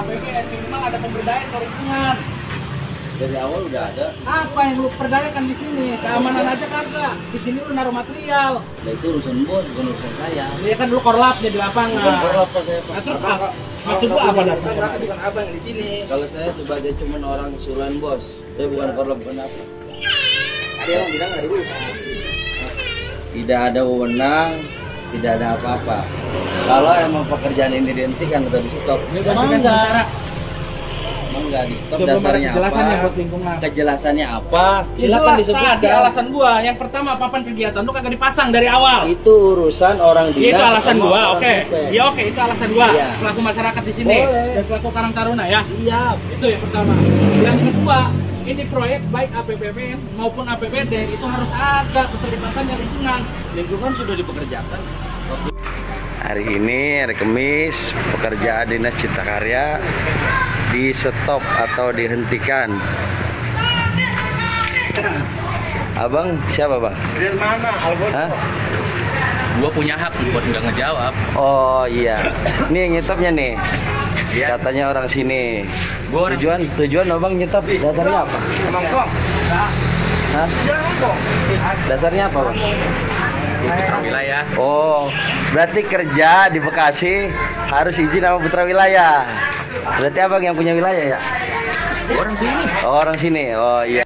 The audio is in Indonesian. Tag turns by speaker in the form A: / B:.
A: APBN minimal ada pemberdayaan ke lingkungan.
B: Dari awal udah ada.
A: Apa yang lu perdayakan di sini? Keamanan aja kagak. Di sini lu naruh material.
B: Nah, itu urusan bos, bukan urusan saya.
A: Dia kan lu korlapnya di lapangan.
B: Bukan korlap Pak, saya Pak.
A: Nah, terus apa? Maksud gua apa dasarnya?
C: Bukan abang di sini.
B: Kalau saya sebagai cuman orang suruhan bos, saya bukan korlap, bukan apa.
C: Ada yang bilang nggak diurus.
B: Tidak ada wewenang, tidak ada apa-apa. Kalau emang pekerjaan ini dihentikan atau di stop, emang nggak di stop. Dasarnya
A: Kejelasannya
B: apa?
A: buat lingkungan.
B: Kejelasannya apa?
A: Silakan
B: Silakan
A: disebutkan.
B: disebutkan.
A: Alasan gua, yang pertama papan kegiatan lu kagak dipasang dari awal.
B: Itu urusan orang dinas.
A: Itu alasan
B: sama
A: gua,
B: orang
A: oke.
B: sipil.
A: Ya oke, itu alasan gua.
B: Iya.
A: Selaku masyarakat di sini
B: Boleh.
A: dan selaku Karang Taruna ya.
B: Siap.
A: Itu yang pertama. Yang kedua, ini proyek baik APBN maupun APBD itu harus ada keterlibatannya lingkungan.
B: Lingkungan sudah dipekerjakan.
D: Hari ini hari Kamis, pekerjaan Dinas Cipta Karya di stop atau dihentikan. Abang siapa bang?
C: Dari mana, Albon?
D: Hah?
E: Gua punya hak buat nggak ngejawab.
D: Oh iya, nih nyetopnya nih.
E: Iya.
D: Katanya orang sini.
E: Gua orang-
D: Tujuan abang nyetop dasarnya apa?
C: Emang kong?
D: Hah?
C: Jangan kong.
D: Dasarnya apa bang?
E: Putra wilayah.
D: Oh, berarti kerja di Bekasi harus izin sama putra wilayah. Berarti abang yang punya wilayah ya?
E: Gua orang sini.
D: Oh, orang sini. Oh iya.